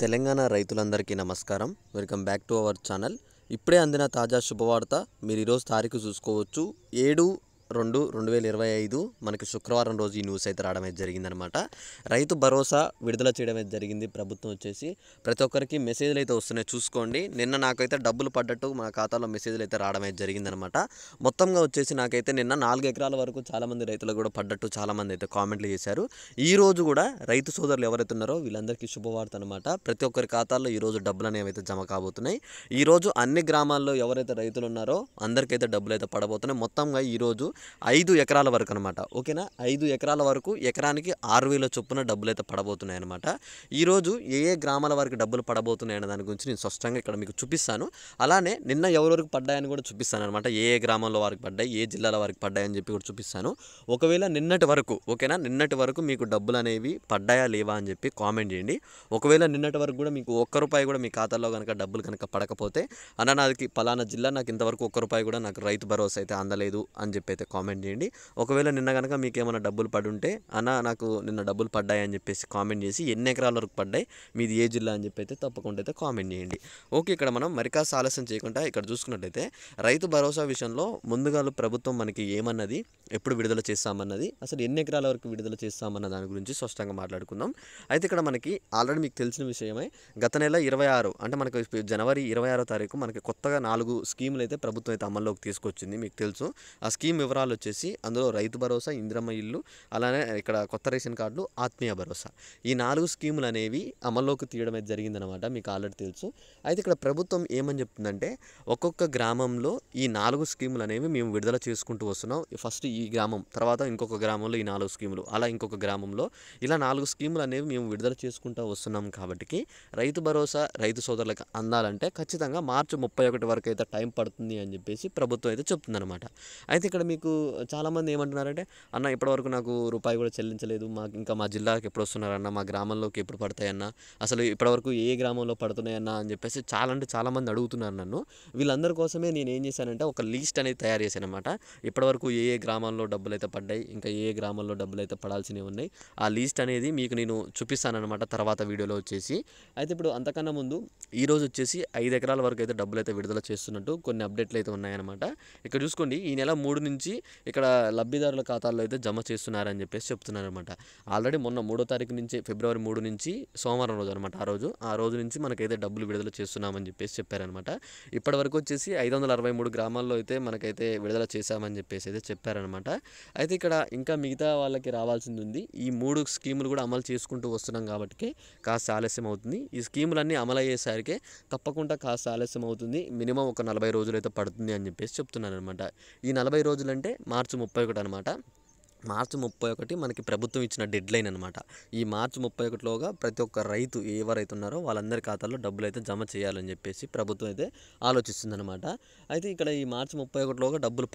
తెలంగాణ రైతులందరికీ నమస్కారం. Welcome back to our channel. ఇప్పుడే అందిన తాజా శుభవార్త. మీరు ఈరోజు తారీఖు చూసుకోవచ్చు 7/2/2025 మనకి శుక్రవారం రోజు ఈ న్యూస్ అయితే రావడం అయితే జరిగిందనమాట. రైతు భరోసా విడుదల చేయడం అయితే జరిగింది. ప్రభుత్వం వచ్చేసి ప్రతి ఒక్కరికి మెసేజ్లు అయితే వస్తున్నాయి చూసుకోండి. నిన్న నాకైతే డబ్బులు పడ్డట్టు మా ఖాతాలో మెసేజ్లు అయితే రావడం అయితే జరిగిందనమాట. మొత్తంగా వచ్చేసి నాకైతే నిన్న 4 ఎకరాల వరకు చాలామంది రైతులకు కూడా పడ్డట్టు చాలామంది అయితే కామెంట్లు చేశారు. ఈ రోజు కూడా రైతు సోదరులు ఎవరైతే ఉన్నారో వీళ్ళందరికీ శుభవార్త అనమాట. ప్రతి ఒక్కరి ఖాతాల్లో ఈరోజు డబ్బులు అనేవి అయితే జమ కాబోతున్నాయి. ఈరోజు అన్ని గ్రామాల్లో ఎవరైతే రైతులు ఉన్నారో అందరికైతే డబ్బులు అయితే పడబోతున్నాయి. మొత్తంగా ఈరోజు 5 ఎకరాల వరకు అనమాట. ఓకేనా, 5 ఎకరాల వరకు ఎకరానికి 6,000 చొప్పున డబ్బులు అయితే పడబోతున్నాయి అనమాట. ఈరోజు ఏ గ్రామాల వరకు డబ్బులు పడబోతున్నాయి అనే దాని గురించి నేను స్పష్టంగా ఇక్కడ మీకు చూపిస్తాను. అలానే నిన్న ఎవరెవరికి పడ్డాయని కూడా చూపిస్తాను అనమాట. ఏ గ్రామంలో వారికి పడ్డాయి, ఏ జిల్లాల వారికి పడ్డాయని చెప్పి కూడా చూపిస్తాను. ఒకవేళ నిన్నటి వరకు ఓకేనా, నిన్నటి వరకు మీకు డబ్బులు అనేవి పడ్డాయా లేవా అని చెప్పి కామెంట్ చేయండి. ఒకవేళ నిన్నటి వరకు కూడా మీకు ₹1 కూడా మీ ఖాతాలో కనుక డబ్బులు కనుక పడకపోతే, అన్న నాది పలానా జిల్లా, నాకు ఇంతవరకు ₹1 కూడా నాకు రైతు భరోసా అయితే అందలేదు అని చెప్పి అయితే కామెంట్ చేయండి. ఒకవేళ నిన్న కనుక మీకు ఏమైనా డబ్బులు పడి ఉంటే, అన్న నాకు నిన్న డబ్బులు పడ్డాయి అని చెప్పేసి కామెంట్ చేసి ఎన్ని ఎకరాల వరకు పడ్డాయి, మీది ఏ జిల్లా అని చెప్పి అయితే తప్పకుండా అయితే కామెంట్ చేయండి. ఓకే, ఇక్కడ మనం మరి కాస్త ఆలస్యం చేయకుండా ఇక్కడ చూసుకున్నట్టయితే రైతు భరోసా విషయంలో ముందుగా ప్రభుత్వం మనకి ఏమన్నది, ఎప్పుడు విడుదల చేస్తామన్నది, అసలు ఎన్ని ఎకరాల వరకు విడుదల చేస్తామన్న దాని గురించి స్పష్టంగా మాట్లాడుకుందాం. అయితే ఇక్కడ మనకి ఆల్రెడీ మీకు తెలిసిన విషయమే, గత నెల 26 అంటే మనకు జనవరి 26వ తారీఖు మనకి కొత్తగా 4 స్కీములు అయితే ప్రభుత్వం అయితే అమల్లోకి తీసుకొచ్చింది. మీకు తెలుసు ఆ స్కీమ్ వివరాలు వచ్చేసి అందులో రైతు భరోసా, ఇందిరమ్మ ఇల్లు, అలానే ఇక్కడ కొత్త రేషన్ కార్డులు, ఆత్మీయ భరోసా, ఈ 4 స్కీములు అనేవి అమల్లోకి తీయడం అయితే జరిగిందనమాట. మీకు ఆల్రెడీ తెలుసు. అయితే ఇక్కడ ప్రభుత్వం ఏమని చెప్తుందంటే, ఒక్కొక్క గ్రామంలో ఈ 4 స్కీములు అనేవి మేము విడుదల చేసుకుంటూ వస్తున్నాం. ఫస్ట్ ఈ గ్రామం, తర్వాత ఇంకొక గ్రామంలో ఈ 4 స్కీములు, అలా ఇంకొక గ్రామంలో ఇలా 4 స్కీములు అనేవి మేము విడుదల చేసుకుంటూ వస్తున్నాం. కాబట్టి రైతు భరోసా రైతు సోదరులకు అందాలంటే ఖచ్చితంగా మార్చి 31 వరకు అయితే టైం పడుతుంది అని చెప్పేసి ప్రభుత్వం అయితే చెప్తుందనమాట. అయితే ఇక్కడ మీకు చాలామంది ఏమంటున్నారంటే, అన్న ఇప్పటివరకు నాకు రూపాయి కూడా చెల్లించలేదు, మాకు ఇంకా మా జిల్లాకి ఎప్పుడు వస్తున్నారన్న, మా గ్రామంలోకి ఎప్పుడు పడతాయన్న, అసలు ఇప్పటివరకు ఏ గ్రామంలో పడుతున్నాయన్న అని చెప్పేసి చాలామంది అడుగుతున్నారు నన్ను. వీళ్ళందరి కోసమే నేను ఏం చేశానంటే ఒక లిస్ట్ అనేది తయారు చేశాను అనమాట. ఇప్పటివరకు ఏ గ్రామాల్లో డబ్బులు అయితే పడ్డాయి, ఇంకా ఏ గ్రామంలో డబ్బులు అయితే పడాల్సినవి ఉన్నాయి, ఆ లిస్ట్ అనేది మీకు నేను చూపిస్తానమాట తర్వాత వీడియోలో వచ్చేసి. అయితే ఇప్పుడు అంతకన్నా ముందు ఈరోజు వచ్చేసి 5 ఎకరాల వరకు అయితే డబ్బులు అయితే విడుదల చేస్తున్నట్టు కొన్ని అప్డేట్లు అయితే ఉన్నాయన్నమాట. ఇక్కడ చూసుకోండి, ఈ నెల 3 నుంచి ఇక్కడ లబ్ధిదారుల ఖాతాల్లో అయితే జమ చేస్తున్నారని చెప్పేసి చెప్తున్నారనమాట. ఆల్రెడీ మొన్న 3వ తారీఖు నుంచి, ఫిబ్రవరి 3 నుంచి సోమవారం రోజు అనమాట, ఆ రోజు నుంచి మనకైతే డబ్బులు విడుదల చేస్తున్నామని చెప్పేసి చెప్పారనమాట. ఇప్పటి వరకు వచ్చేసి 563 గ్రామాల్లో అయితే మనకైతే విడుదల చేశామని చెప్పేసి అయితే చెప్పారనమాట. అయితే ఇక్కడ ఇంకా మిగతా వాళ్ళకి రావాల్సింది ఉంది. ఈ 3 స్కీములు కూడా అమలు చేసుకుంటూ వస్తున్నాం కాబట్టి కాస్త ఆలస్యం అవుతుంది. ఈ స్కీములన్నీ అమలు అయ్యేసరికి తప్పకుండా కాస్త ఆలస్యం అవుతుంది. మినిమం ఒక 40 రోజులు అయితే పడుతుంది అని చెప్పేసి చెప్తున్నాను అనమాట. ఈ 40 రోజులు అంటే మార్చి 31 అనమాట. మార్చి 31 మనకి ప్రభుత్వం ఇచ్చిన డెడ్ లైన్ అనమాట. ఈ మార్చి 31లోగా ప్రతి ఒక్క రైతు ఎవరైతే ఉన్నారో వాళ్ళందరి ఖాతాల్లో డబ్బులు అయితే జమ చేయాలని చెప్పేసి ప్రభుత్వం అయితే ఆలోచిస్తుందన్నమాట. అయితే ఇక్కడ ఈ మార్చి 31లోగా డబ్బులు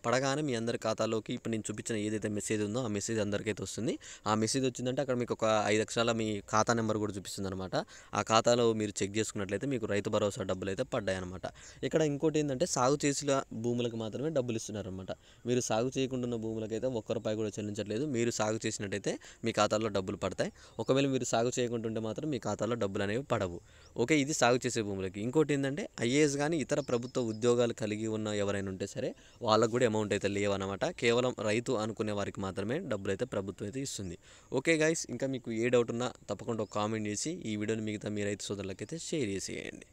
పడగానే మీ అందరి ఖాతాలోకి ఇప్పుడు నేను చూపించిన ఏదైతే మెసేజ్ ఉందో ఆ మెసేజ్ అందరికైతే వస్తుంది. ఆ మెసేజ్ వచ్చిందంటే అక్కడ మీకు ఒక 5 అక్షరాల మీ ఖాతా నెంబర్ కూడా చూపిస్తుంది అనమాట. ఆ ఖాతాలో మీరు చెక్ చేసుకున్నట్లయితే మీకు రైతు భరోసా డబ్బులు అయితే పడ్డాయన్నమాట. ఇక్కడ ఇంకోటి ఏంటంటే, సాగు చేసిన భూములకు మాత్రమే డబ్బులు ఇస్తున్నారనమాట. మీరు సాగు చేయకుండా ఉన్న భూములకైతే ₹1 కూడా చెల్లించట్లేదు. మీరు సాగు చేసినట్టయితే మీ ఖాతాలో డబ్బులు పడతాయి. ఒకవేళ మీరు సాగు చేయకుంటుంటే మాత్రం మీ ఖాతాలో డబ్బులు అనేవి పడవు. ఓకే, ఇది సాగు చేసే భూములకి. ఇంకోటి ఏంటంటే, ఐఏఎస్ కానీ ఇతర ప్రభుత్వ ఉద్యోగాలు కలిగి ఉన్న ఎవరైనా ఉంటే సరే వాళ్ళకు కూడా అమౌంట్ అయితే లేవన్నమాట. కేవలం రైతు అనుకునే వారికి మాత్రమే డబ్బులు అయితే ప్రభుత్వం అయితే ఇస్తుంది. ఓకే గైస్, ఇంకా మీకు ఏ డౌట్ ఉన్నా తప్పకుండా ఒక కామెంట్ చేసి ఈ వీడియోని మిగతా మీ రైతు సోదరులకైతే షేర్ చేసేయండి.